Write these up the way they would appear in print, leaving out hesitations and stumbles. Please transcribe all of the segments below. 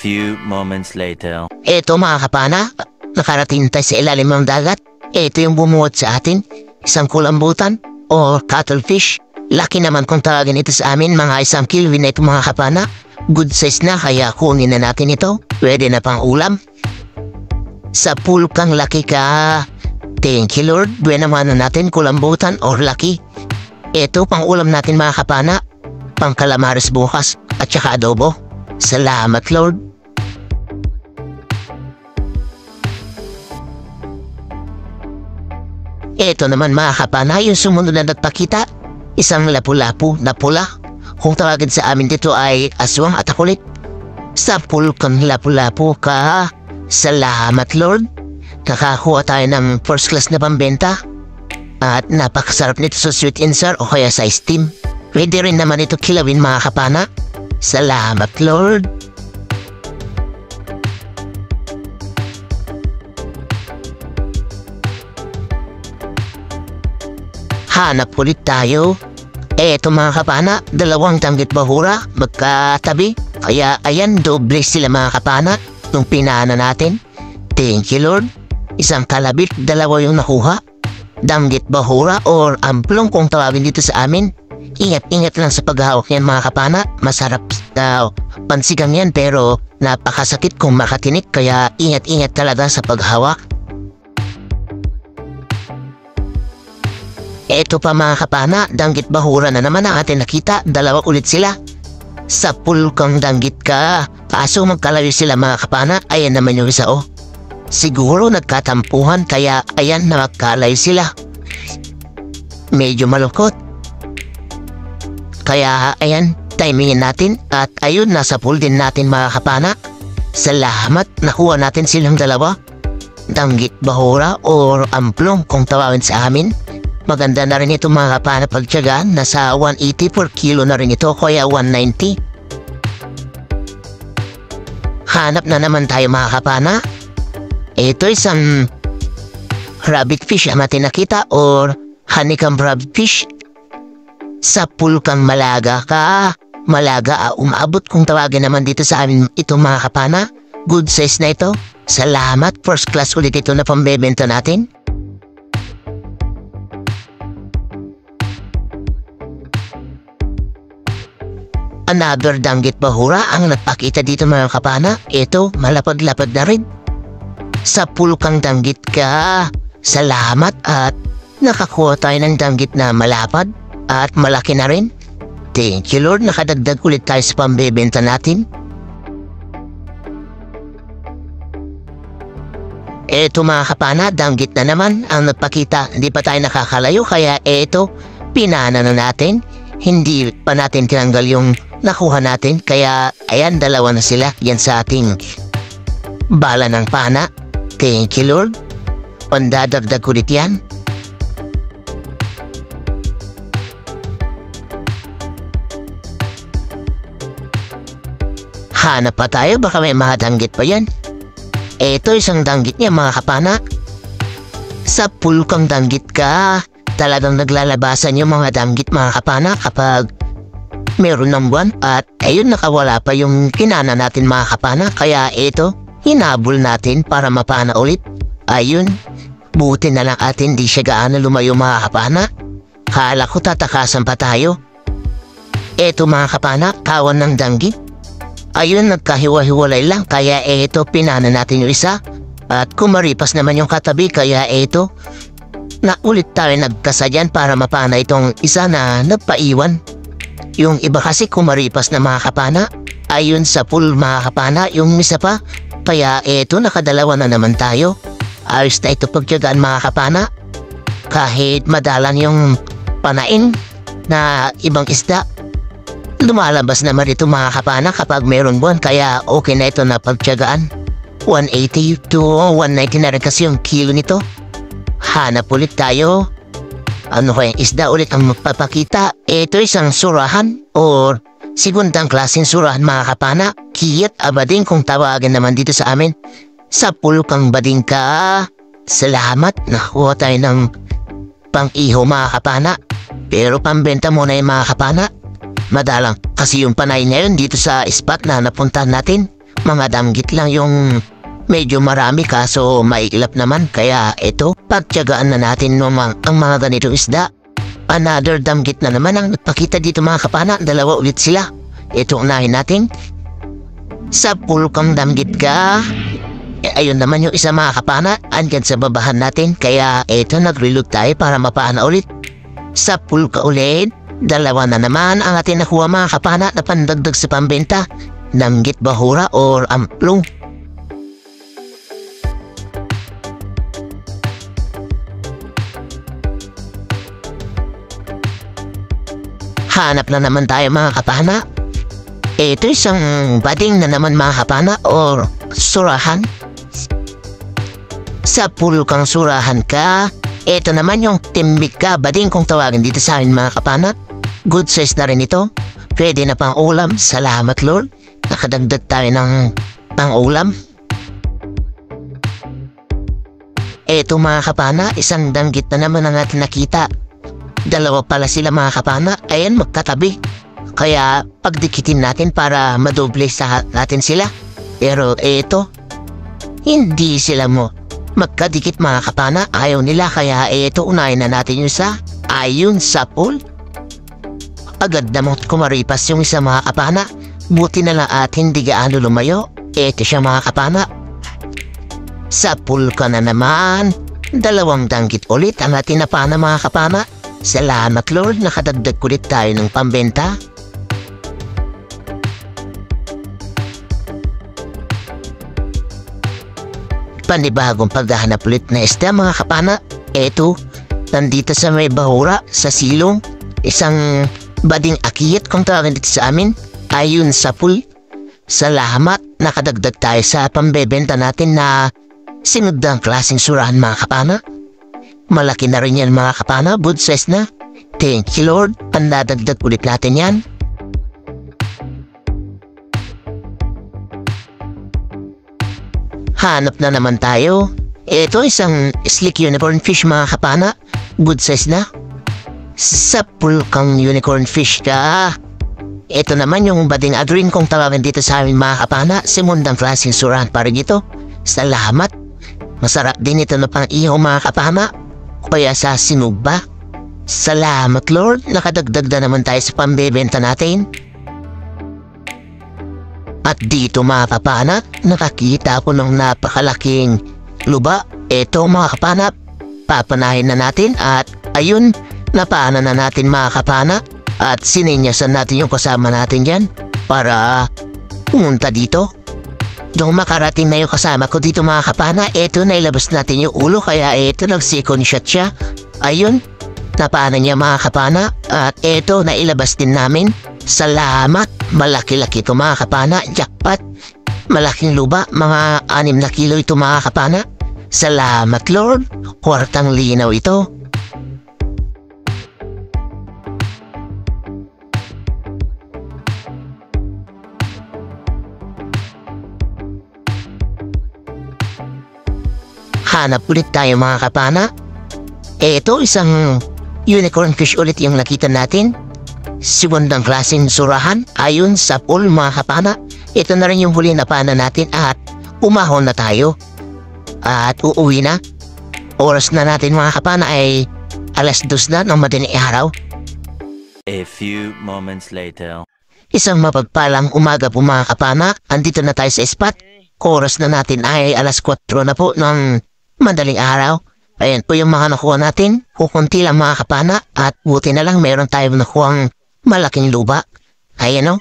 few moments later. Eto mga kapana, nakarating tayo sa ilalim ng dagat. Eto yung bumuot sa atin, isang kulambutan o cuttlefish. Laki naman kung tawagin ito sa amin, mga 1 kilo na ito mga kapana. Good size na kaya kunin na natin ito. Pwede na pang ulam. Sa pool kang laki ka. Thank you Lord, buwan naman na natin kulambutan or laki. Eto pang ulam natin mga kapana, pang calamares bukas at saka adobo. Salamat Lord. Eto naman mga kapana, yung sumunod na nagpakita, isang lapu-lapu na pula. Kung tawagin sa amin dito ay aswang at kulit. Sa pool kang lapu-lapu ka. Salamat Lord. Nakakuha tayo ng first class na pambenta. At napakasarap nito sa sweet and sour o kaya sa steam. Pwede rin naman ito kilawin mga kapana. Salamat Lord. Hanap ulit tayo. Eto mga kapana, 2 tanggit bahura, magkatabi. Kaya ayan, doble sila mga kapana nung pinana natin. Thank you Lord. Isang kalabit, 2 yung nakuha. Danggit bahura or amplong kung tawagin dito sa amin. Ingat-ingat lang sa paghahawak yan mga kapana. Masarap daw pansigang yan pero napakasakit kung makatinik. Kaya ingat-ingat talaga sa paghawak. Eto pa mga kapana, danggit bahura na naman ang atin nakita. 2 ulit sila. Sa pool kang danggit ka. Kaso magkalayo sila mga kapana. Ayan naman yung isa oh. Siguro nagkatampuhan kaya ayan na magkalayo sila. Medyo malungkot. Kaya ayan, timingin natin at ayun nasa pool din natin mga kapana. Salamat, nakuha natin silang 2. Danggit bahura or amplong kung tawagin sa amin. Maganda na rin ito mga kapana pagtiyagaan. Nasa 180 per kilo na rin ito kaya 190. Hanap na naman tayo mga kapana. Ito isang rabbit fish ang atin nakita or honeycomb rabbit fish. Sa pool kang malaga ka. Malaga umabot kung tawagin naman dito sa amin ito mga kapana. Good size na ito. Salamat, first class ulit ito na pambebenta natin. Another danggit bahura ang nagpakita dito mga kapana. Ito, malapad-lapad na rin. Sa pool kang danggit ka. Salamat at nakakuha tayo ng danggit na malapad at malaki na rin. Thank you Lord, nakadagdag ulit tayo sa pambebenta natin. Eto mga kapana, danggit na naman ang nagpakita. Hindi pa tayo nakakalayo kaya eto, pinana na natin. Hindi pa natin tinanggal yung nakuha natin kaya ayan 2 na sila. Yan sa ating bala ng pana. Thank you Lord. Pandadagdag ulit yan. Hanap pa tayo, baka may mga danggit pa yan. Eto isang danggit niya mga kapana. Sa pool kang danggit ka. Talagang naglalabasan yung mga danggit mga kapana kapag meron ng buwan. At ayun nakawala pa yung kinana natin mga kapana. Kaya eto, hinabol natin para mapana ulit. Ayun, buti na lang atin di siya gaano lumayo mga kapana. Kala ko tatakasan pa tayo. Eto mga kapana, kawan ng danggit. Ayun, nagkahiwa-hiwalay lang. Kaya eto, pinana natin yung isa. At kumaripas naman yung katabi. Kaya eto, naulit tayo nagkasadyan para mapana itong isa na nagpaiwan. Yung iba kasi kumaripas na mga kapana. Ayun sa pool mga kapana, yung isa pa. Kaya eto, nakadalawa na naman tayo. Ayos na ito pagtiyagaan mga kapana. Kahit madalang yung panain na ibang isda, lumalabas naman ito mga kapana kapag meron buwan. Kaya okay na ito na pagtiyagaan. 180 to 190 na rin kasi yung kilo nito. Hanap ulit tayo. Ano kayang isda ulit ang magpapakita? Ito isang surahan or segundang klaseng surahan mga kapana. Kiyat abading kung tawagin naman dito sa amin. Sa pool kang bading ka. Salamat, nakuha tayo ng pang-iho mga kapana. Pero pambenta muna yung mga kapana. Madalang kasi yung panay ngayon dito sa spot na napuntahan natin. Mga danggit lang yung medyo marami kaso maiklap naman. Kaya ito, pagtiyagaan na natin ang mga ganitong isda. Another danggit na naman ang nagpakita dito mga kapana. Dalawa ulit sila. Ito unahin natin. Sa pulkang danggit ka. Ayun naman yung isa mga kapana. Andyan sa babahan natin. Kaya ito nag-reload tayo para mapaana ulit. Sa pulka ulit. Dalawa na naman ang ating nakuha mga kapana na pandagdag sa pambenta. Danggit bahura or amplong. Hanap na naman tayo mga kapana. Ito isang bading na naman mga kapana or surahan. Sa pulkang surahan ka. Ito naman yung timbik ka bading kung tawagin dito sa amin mga kapana. Good size na rin ito. Pwede na pang ulam. Salamat Lord. Nakadagdag tayo ng pang ulam. Ito mga kapana, isang danggit na naman ang ating nakita. Dalawa pala sila mga kapana. Ayan, magkatabi. Kaya pagdikitin natin para madoble sa natin sila. Pero ito, hindi sila magkadikit mga kapana. Ayaw nila kaya ito unahin na natin yung sa ayon sa pool. Agad na kumaripas yung isa mga kapana. Buti na lang at hindi gaano lumayo. Ito siya mga kapana. Sa pool ka na naman. Dalawang danggit ulit ang ating napana mga kapana. Salamat Lord, nakadagdag ulit tayo ng pambenta. Panibagong paghahanap ulit na isda mga kapana. Eto, nandito sa may bahura, sa silong. Isang bading akiyat kung tawagin dito sa amin. Ayun sa pool. Salamat, nakadagdag tayo sa pambebenta natin na sinudang klaseng surahan mga kapana. Malaki na rin yan mga kapana, good size na. Thank you Lord, pandadagdag ulit natin yan. Hanap na naman tayo. Ito isang slick unicorn fish mga kapana. Good size na. Sa pulkang unicorn fish ka. Ito naman yung bading agrin kung tawagin dito sa amin mga kapana. Simundang klaseng surahan para dito. Salamat. Masarap din ito na pang ihaw mga kapana. Kaya sa sinugba. Salamat Lord. Nakadagdag na naman tayo sa pambebenta natin. At dito mga kapana, nakakita ko ng napakalaking luba. Ito mga kapana, papanahin na natin at ayun, napana na natin mga kapana. At sininyasan natin yung kasama natin dyan para pumunta dito. Yung makarating na yung kasama ko dito mga kapana, ito nailabas natin yung ulo kaya ito nag-second shot siya. Ayun, napana niya mga kapana at ito nailabas din namin. Salamat! Malaki-laki ito mga kapana. Jackpot! Malaking luba. Mga 6 na kilo ito mga kapana. Salamat Lord! Kwartang linaw ito. Hanap ulit tayo mga kapana. Ito isang unicorn fish ulit yung nakita natin. Segundang klaseng surahan ayon sa pool mga kapana. Ito na rin yung huli na pana natin at umahon na tayo. At uuwi na. Oras na natin mga kapana ay 2:00 na ng madaling araw. A few moments later. Isang mapagpalang umaga po mga kapana. Andito na tayo sa spot. Oras na natin ay 4:00 na po ng madaling araw. Ayan po yung mga nakuha natin. Kukunti lang mga kapana at buti na lang meron tayong nakuhang malaking luba. Ayan o.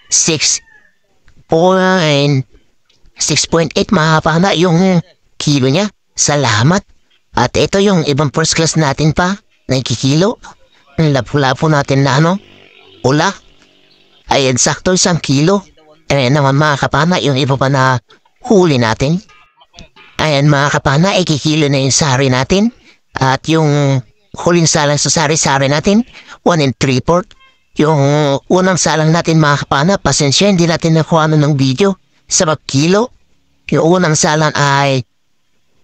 6.8 mga kapana yung kilo niya. Salamat. At ito yung ibang first class natin pa. Nakikilo. Ang lapo-lapo natin na ula. Ayan sakto 1 kilo. Ayan naman mga kapana yung iba pa na huli natin. Ayan mga kapana, ikikilo na yung sari natin. At yung huling salang sa sari-sari natin, 1 3/4. Yung unang salang natin mga kapana, pasensya, hindi natin nakuha ng video sa kilo. Yung unang salang ay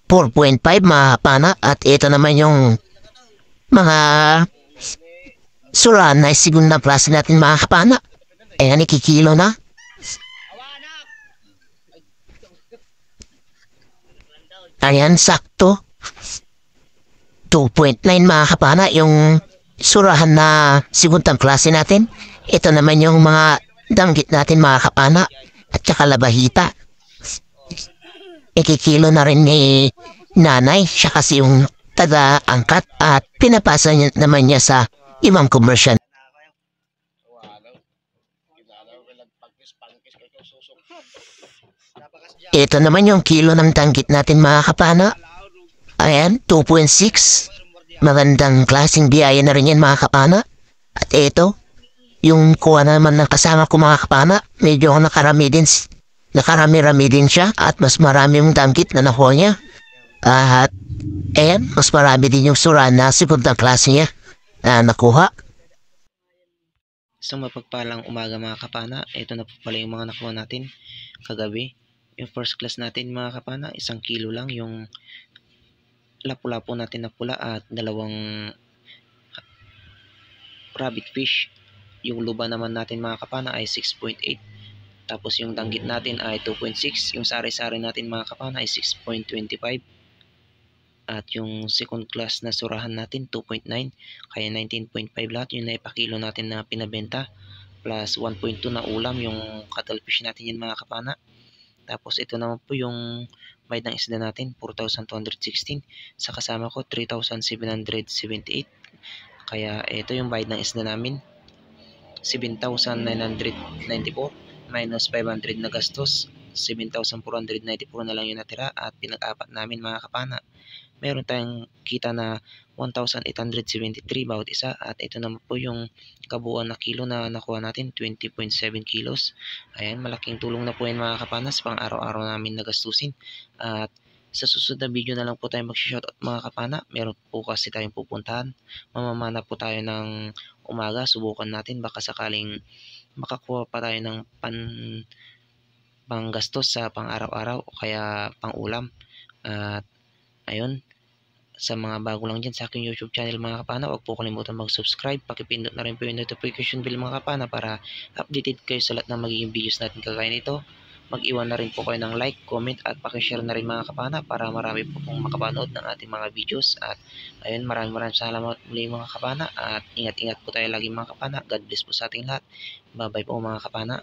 4.5 mga kapana. At ito naman yung mga surahan na segunda klase natin mga kapana. Ayan, ikikilo na. Ayan, sakto. 2.9 mga kapana, yung surahan na segundang klase natin. Ito naman yung mga danggit natin mga kapana at saka labahita. Ikikilo na rin ni nanay, siya kasi yung taga-angkat at pinapasa niya, naman niya sa ibang komersyan. Ito naman yung kilo ng danggit natin mga kapana. Ayan, 2.6. Magandang klaseng biyaya na rin yan mga kapana. At ito, yung kuha naman ng kasama ko mga kapana, medyo nakarami-rami din siya at mas marami yung danggit na nakuha niya. At ayan, mas marami din yung sura na segundang klase niya na nakuha. Isang mapagpalang umaga mga kapana. Ito na po pala yung mga nakuha natin kagabi. Yung first class natin mga kapana, 1 kilo lang yung lapu-lapu natin na pula at 2 rabbit fish. Yung luba naman natin mga kapana ay 6.8. Tapos yung danggit natin ay 2.6. Yung sari-sari natin mga kapana ay 6.25. At yung second class na surahan natin 2.9. Kaya 19.5 lahat. Yung naipakilo natin na pinabenta. Plus 1.2 na ulam yung cuttlefish natin yan mga kapana. Tapos ito naman po yung bayad ng isda natin, 4,216. Sa kasama ko, 3,778. Kaya ito yung bayad ng isda namin, 7,994 minus 500 na gastos, 7,494 na lang yung natira at pinag-apat namin mga kapana. Meron tayong kita na 1,873 bawat isa at ito naman po yung kabuuan na kilo na nakuha natin, 20.7 kilos. Ayan, malaking tulong na po yan mga kapanas pang araw-araw namin nagastusin. At sa susunod na video na lang po tayo mag-shoutout mga kapana. Meron po kasi tayong pupuntahan. Mamamana po tayo ng umaga. Subukan natin baka sakaling makakuha pa tayo ng panggastos sa pang araw-araw o kaya pang ulam. At ayun, sa mga bago lang dyan sa aking YouTube channel mga kapana, huwag po kalimutan mag-subscribe. Pakipindot na rin po yung notification bell mga kapana para updated kayo sa lahat ng magiging videos natin kagaya nito. Mag-iwan na rin po kayo ng like, comment at pakishare na rin mga kapana para marami po pong makapanood ng ating mga videos. At ayun, maraming salamat muli mga kapana at ingat-ingat po tayo lagi mga kapana. God bless po sa ating lahat. Bye bye po mga kapana.